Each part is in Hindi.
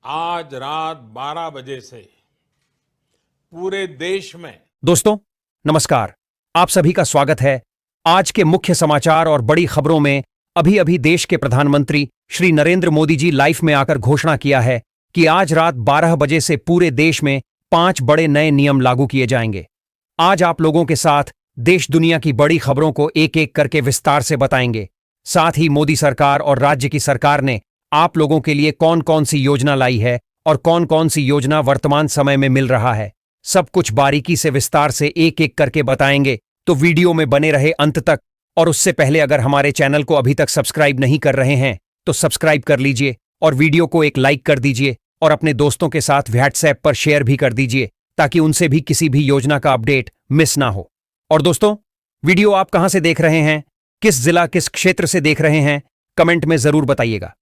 आज रात 12 बजे से पूरे देश में दोस्तों नमस्कार। आप सभी का स्वागत है आज के मुख्य समाचार और बड़ी खबरों में। अभी अभी देश के प्रधानमंत्री श्री नरेंद्र मोदी जी लाइव में आकर घोषणा किया है कि आज रात 12 बजे से पूरे देश में 5 बड़े नए नियम लागू किए जाएंगे। आज आप लोगों के साथ देश दुनिया की बड़ी खबरों को एक एक करके विस्तार से बताएंगे। साथ ही मोदी सरकार और राज्य की सरकार ने आप लोगों के लिए कौन कौन सी योजना लाई है और कौन कौन सी योजना वर्तमान समय में मिल रहा है, सब कुछ बारीकी से विस्तार से एक एक करके बताएंगे। तो वीडियो में बने रहे अंत तक। और उससे पहले अगर हमारे चैनल को अभी तक सब्सक्राइब नहीं कर रहे हैं तो सब्सक्राइब कर लीजिए और वीडियो को एक लाइक कर दीजिए और अपने दोस्तों के साथ व्हाट्सएप पर शेयर भी कर दीजिए ताकि उनसे भी किसी भी योजना का अपडेट मिस ना हो। और दोस्तों, वीडियो आप कहां से देख रहे हैं, किस जिला किस क्षेत्र से देख रहे हैं, कमेंट में जरूर बताइएगा।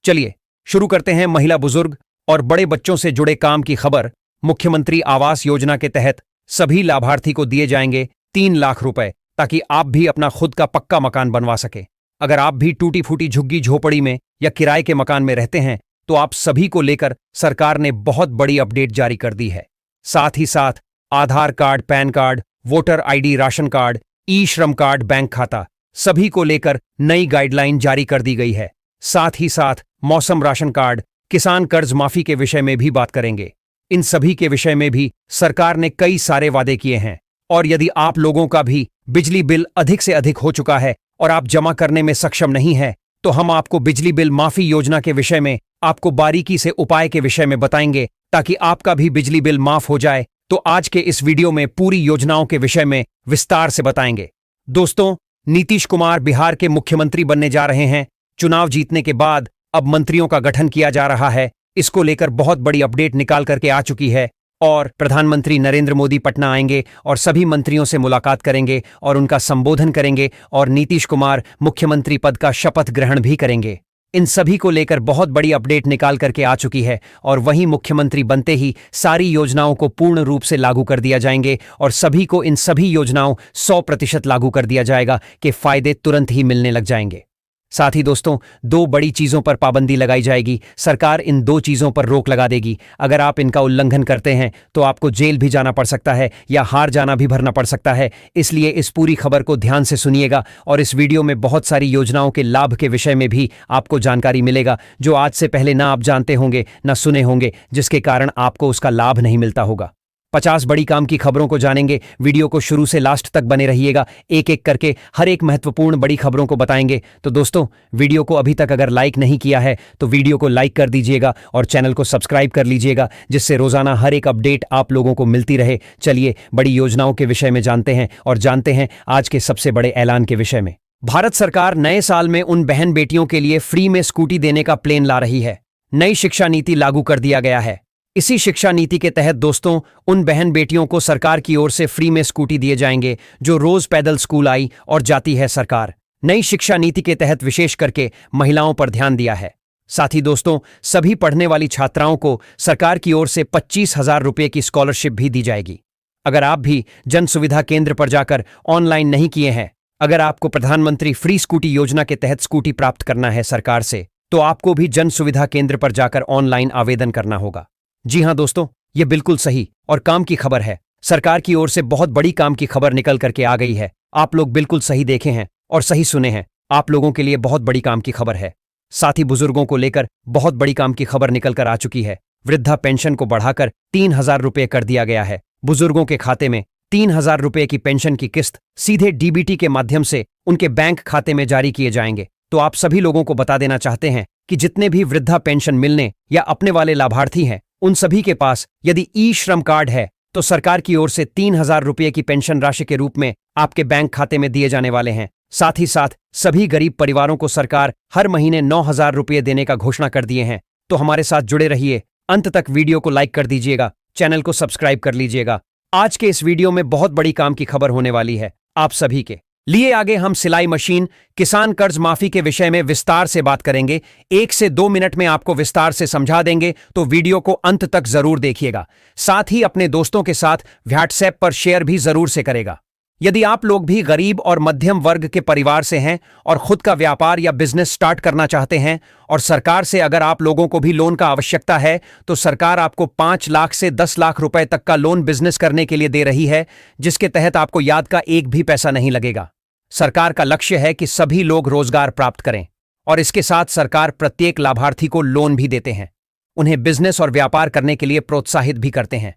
चलिए शुरू करते हैं। महिला, बुजुर्ग और बड़े बच्चों से जुड़े काम की खबर। मुख्यमंत्री आवास योजना के तहत सभी लाभार्थी को दिए जाएंगे 3 लाख रुपए ताकि आप भी अपना खुद का पक्का मकान बनवा सके। अगर आप भी टूटी फूटी झुग्गी झोपड़ी में या किराए के मकान में रहते हैं तो आप सभी को लेकर सरकार ने बहुत बड़ी अपडेट जारी कर दी है। साथ ही साथ Aadhaar card, PAN card, voter ID, ration card, e Shram card, bank खाता सभी को लेकर नई गाइडलाइन जारी कर दी गई है। साथ ही साथ मौसम राशन कार्ड, किसान कर्ज माफी के विषय में भी बात करेंगे। इन सभी के विषय में भी सरकार ने कई सारे वादे किए हैं। और यदि आप लोगों का भी बिजली बिल अधिक से अधिक हो चुका है और आप जमा करने में सक्षम नहीं है तो हम आपको बिजली बिल माफी योजना के विषय में आपको बारीकी से उपाय के विषय में बताएंगे ताकि आपका भी बिजली बिल माफ हो जाए। तो आज के इस वीडियो में पूरी योजनाओं के विषय में विस्तार से बताएंगे। दोस्तों, नीतीश कुमार बिहार के मुख्यमंत्री बनने जा रहे हैं। चुनाव जीतने के बाद अब मंत्रियों का गठन किया जा रहा है। इसको लेकर बहुत बड़ी अपडेट निकाल करके आ चुकी है और प्रधानमंत्री नरेंद्र मोदी पटना आएंगे और सभी मंत्रियों से मुलाकात करेंगे और उनका संबोधन करेंगे और नीतीश कुमार मुख्यमंत्री पद का शपथ ग्रहण भी करेंगे। इन सभी को लेकर बहुत बड़ी अपडेट निकाल करके आ चुकी है और वहीं मुख्यमंत्री बनते ही सारी योजनाओं को पूर्ण रूप से लागू कर दिया जाएंगे और सभी को इन सभी योजनाओं 100% लागू कर दिया जाएगा कि फायदे तुरंत ही मिलने लग जाएंगे। साथ ही दोस्तों, 2 बड़ी चीजों पर पाबंदी लगाई जाएगी। सरकार इन 2 चीजों पर रोक लगा देगी। अगर आप इनका उल्लंघन करते हैं तो आपको जेल भी जाना पड़ सकता है या हार जाना भी भरना पड़ सकता है। इसलिए इस पूरी खबर को ध्यान से सुनिएगा और इस वीडियो में बहुत सारी योजनाओं के लाभ के विषय में भी आपको जानकारी मिलेगा जो आज से पहले ना आप जानते होंगे ना सुने होंगे, जिसके कारण आपको उसका लाभ नहीं मिलता होगा। 50 बड़ी काम की खबरों को जानेंगे। वीडियो को शुरू से लास्ट तक बने रहिएगा। एक एक करके हर एक महत्वपूर्ण बड़ी खबरों को बताएंगे। तो दोस्तों, वीडियो को अभी तक अगर लाइक नहीं किया है तो वीडियो को लाइक कर दीजिएगा और चैनल को सब्सक्राइब कर लीजिएगा जिससे रोजाना हर एक अपडेट आप लोगों को मिलती रहे। चलिए बड़ी योजनाओं के विषय में जानते हैं और जानते हैं आज के सबसे बड़े ऐलान के विषय में। भारत सरकार नए साल में उन बहन बेटियों के लिए फ्री में स्कूटी देने का प्लान ला रही है। नई शिक्षा नीति लागू कर दिया गया है। इसी शिक्षा नीति के तहत दोस्तों, उन बहन बेटियों को सरकार की ओर से फ्री में स्कूटी दिए जाएंगे जो रोज पैदल स्कूल आई और जाती है। सरकार नई शिक्षा नीति के तहत विशेष करके महिलाओं पर ध्यान दिया है। साथ ही दोस्तों, सभी पढ़ने वाली छात्राओं को सरकार की ओर से 25,000 रुपये की स्कॉलरशिप भी दी जाएगी। अगर आप भी जन सुविधा केंद्र पर जाकर ऑनलाइन नहीं किए हैं, अगर आपको प्रधानमंत्री फ्री स्कूटी योजना के तहत स्कूटी प्राप्त करना है सरकार से, तो आपको भी जन सुविधा केंद्र पर जाकर ऑनलाइन आवेदन करना होगा। जी हां दोस्तों, ये बिल्कुल सही और काम की खबर है। सरकार की ओर से बहुत बड़ी काम की खबर निकल करके आ गई है। आप लोग बिल्कुल सही देखे हैं और सही सुने हैं। आप लोगों के लिए बहुत बड़ी काम की खबर है। साथ ही बुजुर्गों को लेकर बहुत बड़ी काम की खबर निकल कर आ चुकी है। वृद्धा पेंशन को बढ़ाकर 3,000 रुपये कर दिया गया है। बुजुर्गों के खाते में 3,000 रुपये की पेंशन की किस्त सीधे डीबीटी के माध्यम से उनके बैंक खाते में जारी किए जाएंगे। तो आप सभी लोगों को बता देना चाहते हैं कि जितने भी वृद्धा पेंशन मिलने या अपने वाले लाभार्थी हैं, उन सभी के पास यदि ई श्रम कार्ड है तो सरकार की ओर से 3,000 रुपये की पेंशन राशि के रूप में आपके बैंक खाते में दिए जाने वाले हैं। साथ ही साथ सभी गरीब परिवारों को सरकार हर महीने 9,000 रुपये देने का घोषणा कर दिए हैं। तो हमारे साथ जुड़े रहिए, अंत तक वीडियो को लाइक कर दीजिएगा, चैनल को सब्सक्राइब कर लीजिएगा। आज के इस वीडियो में बहुत बड़ी काम की खबर होने वाली है आप सभी के लिए। आगे हम सिलाई मशीन, किसान कर्ज माफी के विषय में विस्तार से बात करेंगे। 1 से 2 मिनट में आपको विस्तार से समझा देंगे, तो वीडियो को अंत तक जरूर देखिएगा। साथ ही अपने दोस्तों के साथ व्हाट्सएप पर शेयर भी जरूर से करेगा। यदि आप लोग भी गरीब और मध्यम वर्ग के परिवार से हैं और खुद का व्यापार या बिजनेस स्टार्ट करना चाहते हैं और सरकार से अगर आप लोगों को भी लोन का आवश्यकता है तो सरकार आपको 5 लाख से 10 लाख रुपए तक का लोन बिजनेस करने के लिए दे रही है, जिसके तहत आपको याद का एक भी पैसा नहीं लगेगा। सरकार का लक्ष्य है कि सभी लोग रोजगार प्राप्त करें और इसके साथ सरकार प्रत्येक लाभार्थी को लोन भी देते हैं, उन्हें बिजनेस और व्यापार करने के लिए प्रोत्साहित भी करते हैं।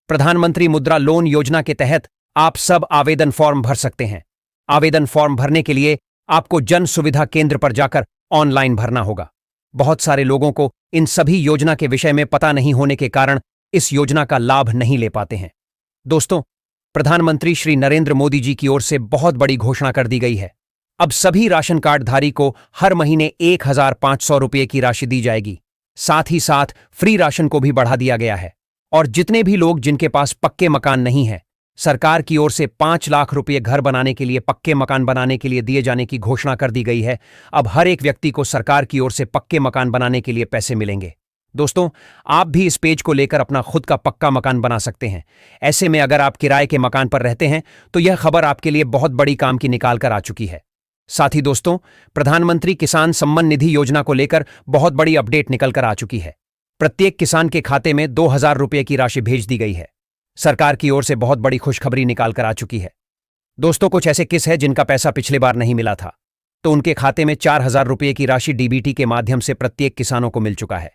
प्रधानमंत्री मुद्रा लोन योजना के तहत आप सब आवेदन फॉर्म भर सकते हैं। आवेदन फॉर्म भरने के लिए आपको जन सुविधा केंद्र पर जाकर ऑनलाइन भरना होगा। बहुत सारे लोगों को इन सभी योजना के विषय में पता नहीं होने के कारण इस योजना का लाभ नहीं ले पाते हैं। दोस्तों, प्रधानमंत्री श्री नरेंद्र मोदी जी की ओर से बहुत बड़ी घोषणा कर दी गई है। अब सभी राशन कार्डधारी को हर महीने 1,500 रुपये की राशि दी जाएगी। साथ ही साथ फ्री राशन को भी बढ़ा दिया गया है और जितने भी लोग जिनके पास पक्के मकान नहीं है, सरकार की ओर से 5 लाख रुपये घर बनाने के लिए, पक्के मकान बनाने के लिए दिए जाने की घोषणा कर दी गई है। अब हर एक व्यक्ति को सरकार की ओर से पक्के मकान बनाने के लिए पैसे मिलेंगे। दोस्तों, आप भी इस पेज को लेकर अपना खुद का पक्का मकान बना सकते हैं। ऐसे में अगर आप किराए के मकान पर रहते हैं तो यह खबर आपके लिए बहुत बड़ी काम की निकाल कर आ चुकी है। साथ ही दोस्तों, प्रधानमंत्री किसान सम्मान निधि योजना को लेकर बहुत बड़ी अपडेट निकल कर आ चुकी है। प्रत्येक किसान के खाते में 2,000 रुपये की राशि भेज दी गई है। सरकार की ओर से बहुत बड़ी खुशखबरी निकाल कर आ चुकी है। दोस्तों, कुछ ऐसे किस है जिनका पैसा पिछली बार नहीं मिला था, तो उनके खाते में 4,000 रुपये की राशि डीबीटी के माध्यम से प्रत्येक किसानों को मिल चुका है।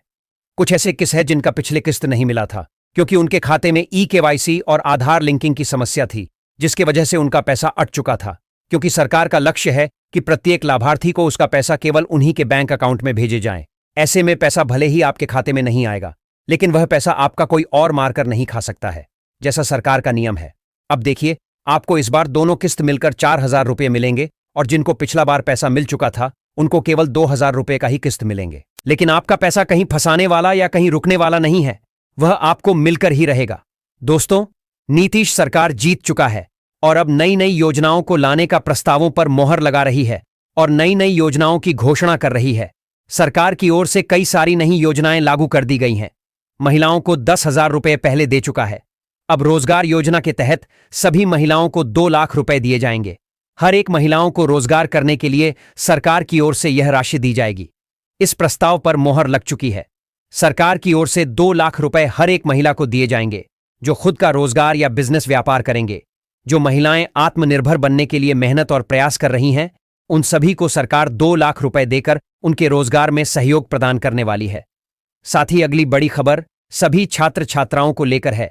कुछ ऐसे किस है जिनका पिछले किस्त नहीं मिला था क्योंकि उनके खाते में ई-केवाईसी और आधार लिंकिंग की समस्या थी, जिसकी वजह से उनका पैसा अट चुका था। क्योंकि सरकार का लक्ष्य है कि प्रत्येक लाभार्थी को उसका पैसा केवल उन्हीं के बैंक अकाउंट में भेजे जाएं। ऐसे में पैसा भले ही आपके खाते में नहीं आएगा, लेकिन वह पैसा आपका कोई और मारकर नहीं खा सकता है, जैसा सरकार का नियम है। अब देखिए, आपको इस बार दोनों किस्त मिलकर 4,000 रुपये मिलेंगे और जिनको पिछला बार पैसा मिल चुका था उनको केवल 2,000 रुपये का ही किस्त मिलेंगे। लेकिन आपका पैसा कहीं फंसाने वाला या कहीं रुकने वाला नहीं है, वह आपको मिलकर ही रहेगा। दोस्तों, नीतीश सरकार जीत चुका है और अब नई नई योजनाओं को लाने का प्रस्तावों पर मोहर लगा रही है और नई नई योजनाओं की घोषणा कर रही है। सरकार की ओर से कई सारी नई योजनाएं लागू कर दी गई हैं। महिलाओं को 10,000 रुपये पहले दे चुका है। अब रोजगार योजना के तहत सभी महिलाओं को 2 लाख रुपए दिए जाएंगे। हर एक महिलाओं को रोजगार करने के लिए सरकार की ओर से यह राशि दी जाएगी। इस प्रस्ताव पर मोहर लग चुकी है। सरकार की ओर से 2 लाख रुपए हर एक महिला को दिए जाएंगे जो खुद का रोजगार या बिजनेस व्यापार करेंगे। जो महिलाएं आत्मनिर्भर बनने के लिए मेहनत और प्रयास कर रही हैं, उन सभी को सरकार 2 लाख रुपए देकर उनके रोजगार में सहयोग प्रदान करने वाली है। साथ ही अगली बड़ी खबर सभी छात्र छात्राओं को लेकर है।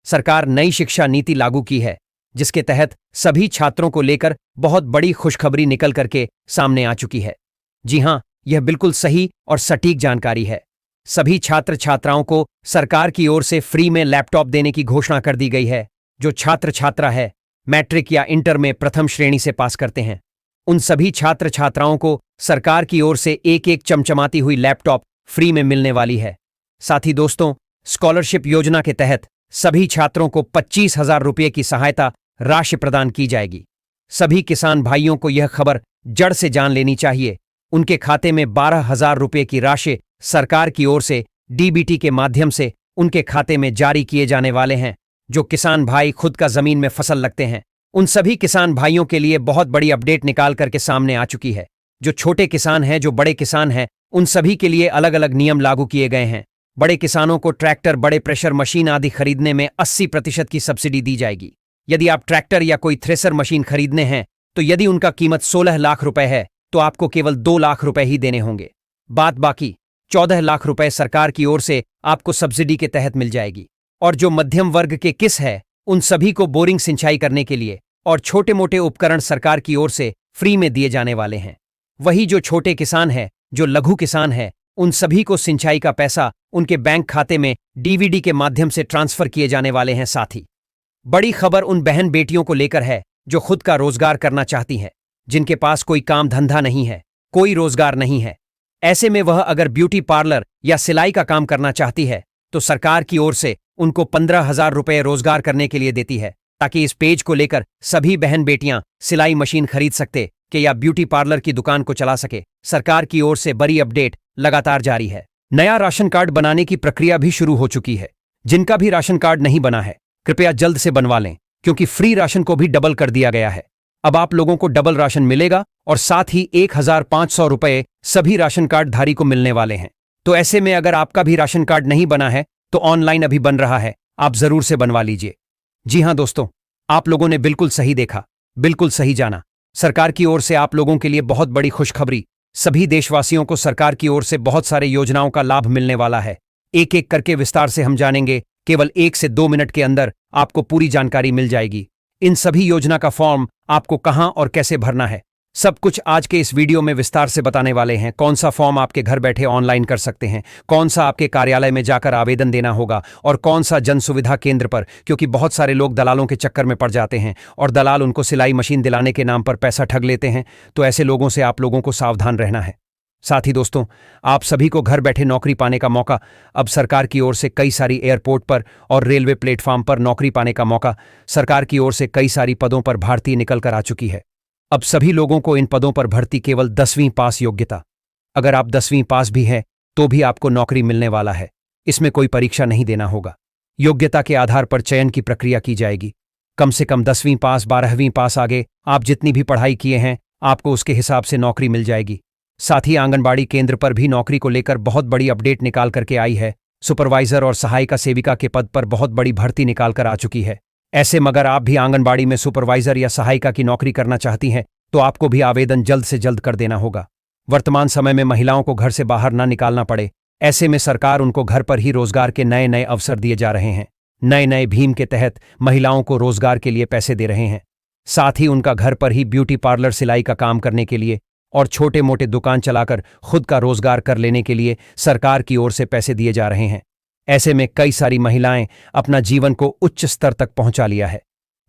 सरकार नई शिक्षा नीति लागू की है, जिसके तहत सभी छात्रों को लेकर बहुत बड़ी खुशखबरी निकल करके सामने आ चुकी है। जी हां, यह बिल्कुल सही और सटीक जानकारी है। सभी छात्र छात्राओं को सरकार की ओर से फ्री में लैपटॉप देने की घोषणा कर दी गई है। जो छात्र छात्रा है मैट्रिक या इंटर में प्रथम श्रेणी से पास करते हैं, उन सभी छात्र छात्राओं को सरकार की ओर से एक एक चमचमाती हुई लैपटॉप फ्री में मिलने वाली है। साथ ही दोस्तों, स्कॉलरशिप योजना के तहत सभी छात्रों को 25,000 रुपये की सहायता राशि प्रदान की जाएगी। सभी किसान भाइयों को यह खबर जड़ से जान लेनी चाहिए। उनके खाते में 12,000 रुपये की राशि सरकार की ओर से डीबीटी के माध्यम से उनके खाते में जारी किए जाने वाले हैं। जो किसान भाई खुद का जमीन में फसल लगते हैं, उन सभी किसान भाइयों के लिए बहुत बड़ी अपडेट निकाल करके सामने आ चुकी है। जो छोटे किसान हैं, जो बड़े किसान हैं, उन सभी के लिए अलग अलग नियम लागू किए गए हैं। बड़े किसानों को ट्रैक्टर, बड़े प्रेशर मशीन आदि खरीदने में 80% की सब्सिडी दी जाएगी। यदि आप ट्रैक्टर या कोई थ्रेसर मशीन खरीदने हैं तो यदि उनका कीमत 16 लाख रुपए है तो आपको केवल 2 लाख रुपए ही देने होंगे। बाकी 14 लाख रुपए सरकार की ओर से आपको सब्सिडी के तहत मिल जाएगी। और जो मध्यम वर्ग के किस है, उन सभी को बोरिंग सिंचाई करने के लिए और छोटे मोटे उपकरण सरकार की ओर से फ्री में दिए जाने वाले हैं। वही जो छोटे किसान है, जो लघु किसान है, उन सभी को सिंचाई का पैसा उनके बैंक खाते में डीवीडी के माध्यम से ट्रांसफर किए जाने वाले हैं। साथ ही बड़ी खबर उन बहन बेटियों को लेकर है जो खुद का रोजगार करना चाहती हैं, जिनके पास कोई काम धंधा नहीं है, कोई रोजगार नहीं है। ऐसे में वह अगर ब्यूटी पार्लर या सिलाई का काम करना चाहती है तो सरकार की ओर से उनको 15,000 रुपये रोजगार करने के लिए देती है, ताकि इस पेज को लेकर सभी बहन बेटियां सिलाई मशीन खरीद सकते कि या ब्यूटी पार्लर की दुकान को चला सके। सरकार की ओर से बड़ी अपडेट लगातार जारी है। नया राशन कार्ड बनाने की प्रक्रिया भी शुरू हो चुकी है। जिनका भी राशन कार्ड नहीं बना है, कृपया जल्द से बनवा लें, क्योंकि फ्री राशन को भी डबल कर दिया गया है। अब आप लोगों को डबल राशन मिलेगा और साथ ही 1,500 रुपए सभी राशन कार्ड धारी को मिलने वाले हैं। तो ऐसे में अगर आपका भी राशन कार्ड नहीं बना है तो ऑनलाइन अभी बन रहा है, आप जरूर से बनवा लीजिए। जी हां दोस्तों, आप लोगों ने बिल्कुल सही देखा, बिल्कुल सही जाना। सरकार की ओर से आप लोगों के लिए बहुत बड़ी खुशखबरी। सभी देशवासियों को सरकार की ओर से बहुत सारे योजनाओं का लाभ मिलने वाला है। एक एक करके विस्तार से हम जानेंगे। केवल 1 से 2 मिनट के अंदर आपको पूरी जानकारी मिल जाएगी। इन सभी योजना का फॉर्म आपको कहां और कैसे भरना है, सब कुछ आज के इस वीडियो में विस्तार से बताने वाले हैं। कौन सा फॉर्म आपके घर बैठे ऑनलाइन कर सकते हैं, कौन सा आपके कार्यालय में जाकर आवेदन देना होगा और कौन सा जन सुविधा केंद्र पर, क्योंकि बहुत सारे लोग दलालों के चक्कर में पड़ जाते हैं और दलाल उनको सिलाई मशीन दिलाने के नाम पर पैसा ठग लेते हैं। तो ऐसे लोगों से आप लोगों को सावधान रहना है। साथ ही दोस्तों, आप सभी को घर बैठे नौकरी पाने का मौका। अब सरकार की ओर से कई सारी एयरपोर्ट पर और रेलवे प्लेटफॉर्म पर नौकरी पाने का मौका। सरकार की ओर से कई सारी पदों पर भर्ती निकल कर आ चुकी है। अब सभी लोगों को इन पदों पर भर्ती केवल 10वीं पास योग्यता। अगर आप 10वीं पास भी हैं तो भी आपको नौकरी मिलने वाला है। इसमें कोई परीक्षा नहीं देना होगा। योग्यता के आधार पर चयन की प्रक्रिया की जाएगी। कम से कम 10वीं पास, 12वीं पास, आगे आप जितनी भी पढ़ाई किए हैं आपको उसके हिसाब से नौकरी मिल जाएगी। साथ ही आंगनबाड़ी केंद्र पर भी नौकरी को लेकर बहुत बड़ी अपडेट निकाल करके आई है। सुपरवाइजर और सहायिका सेविका के पद पर बहुत बड़ी भर्ती निकाल कर आ चुकी है। ऐसे मगर आप भी आंगनबाड़ी में सुपरवाइजर या सहायिका की नौकरी करना चाहती हैं तो आपको भी आवेदन जल्द से जल्द कर देना होगा। वर्तमान समय में महिलाओं को घर से बाहर ना निकालना पड़े, ऐसे में सरकार उनको घर पर ही रोजगार के नए नए अवसर दिए जा रहे हैं। नए नए भीम के तहत महिलाओं को रोजगार के लिए पैसे दे रहे हैं। साथ ही उनका घर पर ही ब्यूटी पार्लर, सिलाई का काम करने के लिए और छोटे मोटे दुकान चलाकर खुद का रोजगार कर लेने के लिए सरकार की ओर से पैसे दिए जा रहे हैं। ऐसे में कई सारी महिलाएं अपना जीवन को उच्च स्तर तक पहुंचा लिया है।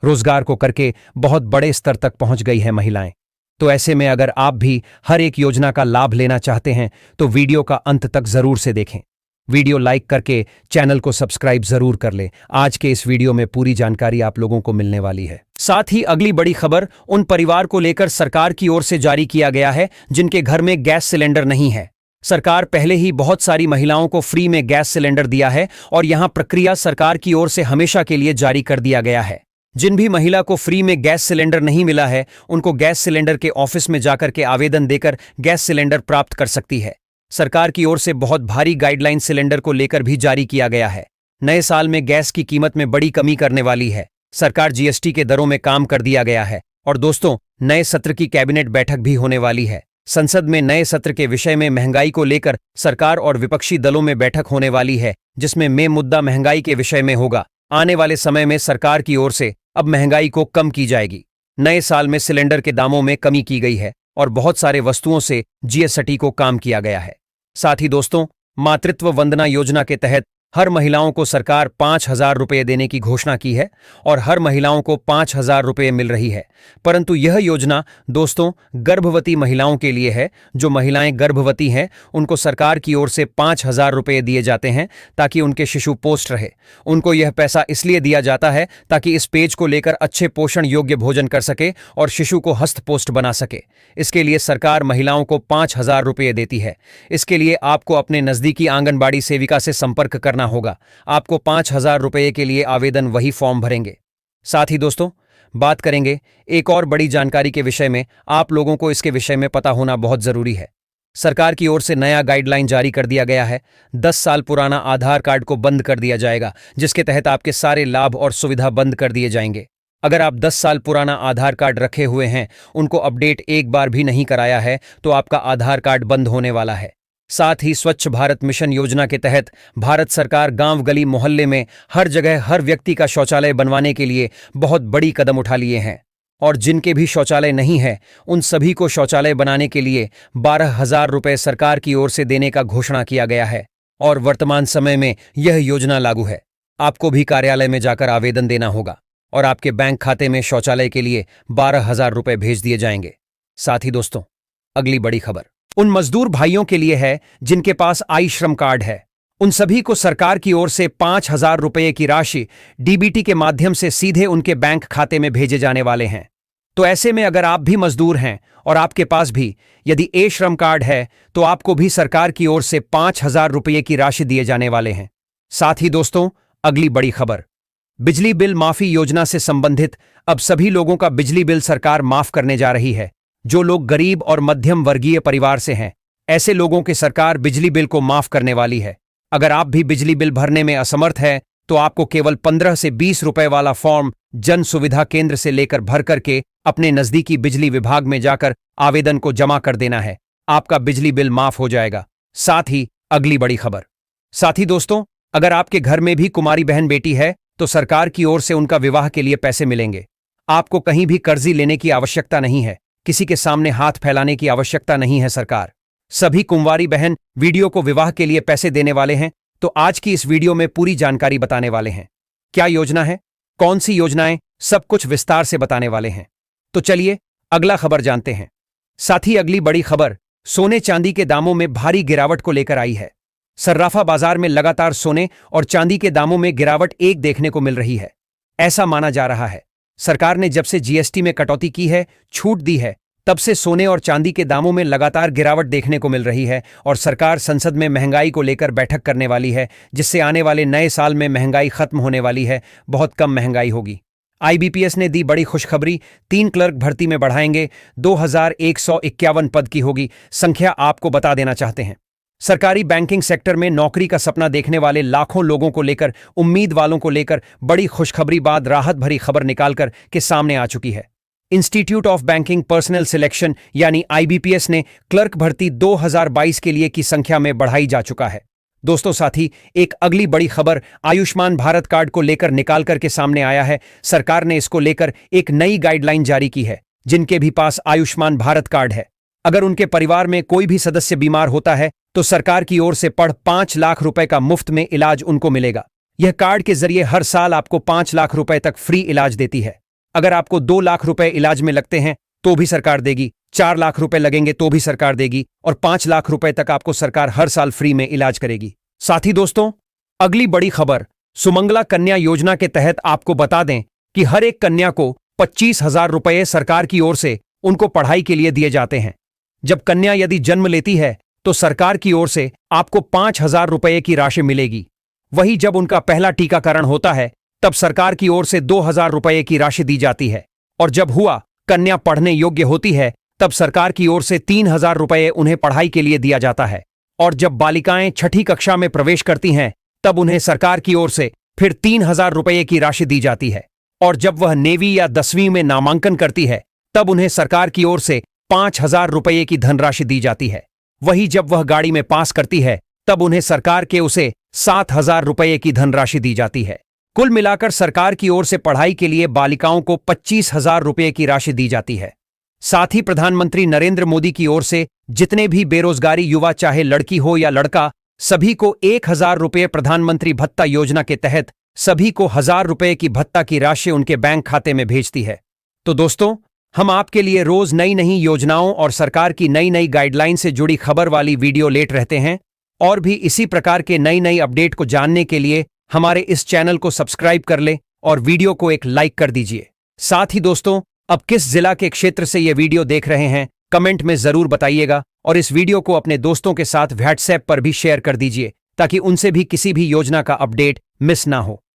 रोजगार को करके बहुत बड़े स्तर तक पहुंच गई है महिलाएं। तो ऐसे में अगर आप भी हर एक योजना का लाभ लेना चाहते हैं तो वीडियो का अंत तक जरूर से देखें। वीडियो लाइक करके चैनल को सब्सक्राइब जरूर कर लें। आज के इस वीडियो में पूरी जानकारी आप लोगों को मिलने वाली है। साथ ही अगली बड़ी खबर उन परिवार को लेकर सरकार की ओर से जारी किया गया है जिनके घर में गैस सिलेंडर नहीं है। सरकार पहले ही बहुत सारी महिलाओं को फ्री में गैस सिलेंडर दिया है और यहां प्रक्रिया सरकार की ओर से हमेशा के लिए जारी कर दिया गया है। जिन भी महिला को फ्री में गैस सिलेंडर नहीं मिला है उनको गैस सिलेंडर के ऑफिस में जाकर के आवेदन देकर गैस सिलेंडर प्राप्त कर सकती है। सरकार की ओर से बहुत भारी गाइडलाइन सिलेंडर को लेकर भी जारी किया गया है। नए साल में गैस की कीमत में बड़ी कमी करने वाली है। सरकार जीएसटी के दरों में काम कर दिया गया है। और दोस्तों, नए सत्र की कैबिनेट बैठक भी होने वाली है। संसद में नए सत्र के विषय में महंगाई को लेकर सरकार और विपक्षी दलों में बैठक होने वाली है, जिसमें मेन मुद्दा महंगाई के विषय में होगा। आने वाले समय में सरकार की ओर से अब महंगाई को कम की जाएगी। नए साल में सिलेंडर के दामों में कमी की गई है और बहुत सारे वस्तुओं से जीएसटी को काम किया गया है। साथ ही दोस्तों, मातृत्व वंदना योजना के तहत हर महिलाओं को सरकार 5,000 रुपये देने की घोषणा की है और हर महिलाओं को 5,000 रुपये मिल रही है। परंतु यह योजना दोस्तों गर्भवती महिलाओं के लिए है। जो महिलाएं गर्भवती हैं उनको सरकार की ओर से 5,000 रुपये दिए जाते हैं ताकि उनके शिशु पोष्ट रहे। उनको यह पैसा इसलिए दिया जाता है ताकि इस पेज को लेकर अच्छे पोषण योग्य भोजन कर सके और शिशु को हस्त पोष्ट बना सके। इसके लिए सरकार महिलाओं को 5,000 रुपये देती है। इसके लिए आपको अपने नजदीकी आंगनबाड़ी सेविका से संपर्क करना होगा। आपको 5,000 रुपये के लिए आवेदन वही फॉर्म भरेंगे। साथ ही दोस्तों, बात करेंगे एक और बड़ी जानकारी के विषय में। आप लोगों को इसके विषय में पता होना बहुत जरूरी है। सरकार की ओर से नया गाइडलाइन जारी कर दिया गया है। 10 साल पुराना आधार कार्ड को बंद कर दिया जाएगा, जिसके तहत आपके सारे लाभ और सुविधा बंद कर दिए जाएंगे। अगर आप 10 साल पुराना आधार कार्ड रखे हुए हैं, उनको अपडेट एक बार भी नहीं कराया है, तो आपका आधार कार्ड बंद होने वाला है। साथ ही स्वच्छ भारत मिशन योजना के तहत भारत सरकार गांव, गली, मोहल्ले में हर जगह हर व्यक्ति का शौचालय बनवाने के लिए बहुत बड़ी कदम उठा लिए हैं। और जिनके भी शौचालय नहीं है उन सभी को शौचालय बनाने के लिए 12,000 रुपये सरकार की ओर से देने का घोषणा किया गया है। और वर्तमान समय में यह योजना लागू है। आपको भी कार्यालय में जाकर आवेदन देना होगा और आपके बैंक खाते में शौचालय के लिए 12,000 रुपये भेज दिए जाएंगे। साथ ही दोस्तों, अगली बड़ी खबर उन मजदूर भाइयों के लिए है जिनके पास आई श्रम कार्ड है। उन सभी को सरकार की ओर से 5,000 रुपये की राशि डीबीटी के माध्यम से सीधे उनके बैंक खाते में भेजे जाने वाले हैं। तो ऐसे में अगर आप भी मजदूर हैं और आपके पास भी यदि ए श्रम कार्ड है तो आपको भी सरकार की ओर से 5,000 रुपये की राशि दिए जाने वाले हैं। साथ ही दोस्तों, अगली बड़ी खबर बिजली बिल माफी योजना से संबंधित अब सभी लोगों का बिजली बिल सरकार माफ करने जा रही है। जो लोग गरीब और मध्यम वर्गीय परिवार से हैं, ऐसे लोगों के सरकार बिजली बिल को माफ करने वाली है। अगर आप भी बिजली बिल भरने में असमर्थ हैं, तो आपको केवल 15 से 20 रुपए वाला फॉर्म जन सुविधा केंद्र से लेकर भर करके अपने नजदीकी बिजली विभाग में जाकर आवेदन को जमा कर देना है। आपका बिजली बिल माफ हो जाएगा। साथ ही अगली बड़ी खबर। साथी दोस्तों, अगर आपके घर में भी कुमारी बहन बेटी है, तो सरकार की ओर से उनका विवाह के लिए पैसे मिलेंगे। आपको कहीं भी कर्जी लेने की आवश्यकता नहीं है, किसी के सामने हाथ फैलाने की आवश्यकता नहीं है। सरकार सभी कुंवारी बहन वीडियो को विवाह के लिए पैसे देने वाले हैं, तो आज की इस वीडियो में पूरी जानकारी बताने वाले हैं। क्या योजना है, कौन सी योजनाएं, सब कुछ विस्तार से बताने वाले हैं। तो चलिए अगला खबर जानते हैं। साथी अगली बड़ी खबर सोने चांदी के दामों में भारी गिरावट को लेकर आई है। सर्राफा बाजार में लगातार सोने और चांदी के दामों में गिरावट एक देखने को मिल रही है। ऐसा माना जा रहा है, सरकार ने जब से जीएसटी में कटौती की है, छूट दी है, तब से सोने और चांदी के दामों में लगातार गिरावट देखने को मिल रही है। और सरकार संसद में महंगाई को लेकर बैठक करने वाली है, जिससे आने वाले नए साल में महंगाई खत्म होने वाली है, बहुत कम महंगाई होगी। आईबीपीएस ने दी बड़ी खुशखबरी, 3 क्लर्क भर्ती में बढ़ाएंगे, 2151 पद की होगी संख्या। आपको बता देना चाहते हैं, सरकारी बैंकिंग सेक्टर में नौकरी का सपना देखने वाले लाखों लोगों को लेकर, उम्मीद वालों को लेकर बड़ी खुशखबरी बाद राहत भरी खबर निकालकर के सामने आ चुकी है। Institute of banking personal selection यानी आईबीपीएस ने क्लर्क भर्ती 2022 के लिए की संख्या में बढ़ाई जा चुका है। दोस्तों साथी, एक अगली बड़ी खबर आयुष्मान भारत कार्ड को लेकर निकाल करके सामने आया है। सरकार ने इसको लेकर एक नई गाइडलाइन जारी की है। जिनके भी पास आयुष्मान भारत कार्ड है, अगर उनके परिवार में कोई भी सदस्य बीमार होता है, तो सरकार की ओर से 5 लाख रुपए का मुफ्त में इलाज उनको मिलेगा। यह कार्ड के जरिए हर साल आपको 5 लाख रुपए तक फ्री इलाज देती है। अगर आपको 2 लाख रुपए इलाज में लगते हैं तो भी सरकार देगी, 4 लाख रुपए लगेंगे तो भी सरकार देगी, और 5 लाख रुपए तक आपको सरकार हर साल फ्री में इलाज करेगी। साथी दोस्तों, अगली बड़ी खबर सुमंगला कन्या योजना के तहत आपको बता दें कि हर एक कन्या को 25,000 रुपए सरकार की ओर से उनको पढ़ाई के लिए दिए जाते हैं। जब कन्या यदि जन्म लेती है, तो सरकार की ओर से आपको 5,000 रुपए की राशि मिलेगी। वही जब उनका पहला टीकाकरण होता है, तब सरकार की ओर से 2,000 रुपए की राशि दी जाती है। और जब हुआ कन्या पढ़ने योग्य होती है, तब सरकार की ओर से 3,000 रुपए उन्हें पढ़ाई के लिए दिया जाता है। और जब बालिकाएं 6ठी कक्षा में प्रवेश करती हैं, तब उन्हें सरकार की ओर से फिर 3,000 रुपए की राशि दी जाती है। और जब वह 9वीं या 10वीं में नामांकन करती है, तब उन्हें सरकार की ओर से 5,000 रुपए की धनराशि दी जाती है। वही जब वह गाड़ी में पास करती है, तब उन्हें सरकार के उसे 7,000 रुपए की धनराशि दी जाती है। कुल मिलाकर सरकार की ओर से पढ़ाई के लिए बालिकाओं को 25,000 रुपए की राशि दी जाती है। साथ ही प्रधानमंत्री नरेंद्र मोदी की ओर से जितने भी बेरोजगारी युवा, चाहे लड़की हो या लड़का, सभी को 1,000 रुपए प्रधानमंत्री भत्ता योजना के तहत सभी को 1,000 रुपए की भत्ता की राशि उनके बैंक खाते में भेजती है। तो दोस्तों, हम आपके लिए रोज नई नई योजनाओं और सरकार की नई नई गाइडलाइन से जुड़ी खबर वाली वीडियो लेट रहते हैं। और भी इसी प्रकार के नई नई अपडेट को जानने के लिए हमारे इस चैनल को सब्सक्राइब कर ले और वीडियो को एक लाइक कर दीजिए। साथ ही दोस्तों, अब किस जिला के क्षेत्र से ये वीडियो देख रहे हैं, कमेंट में जरूर बताइएगा। और इस वीडियो को अपने दोस्तों के साथ व्हाट्सएप पर भी शेयर कर दीजिए, ताकि उनसे भी किसी भी योजना का अपडेट मिस ना हो।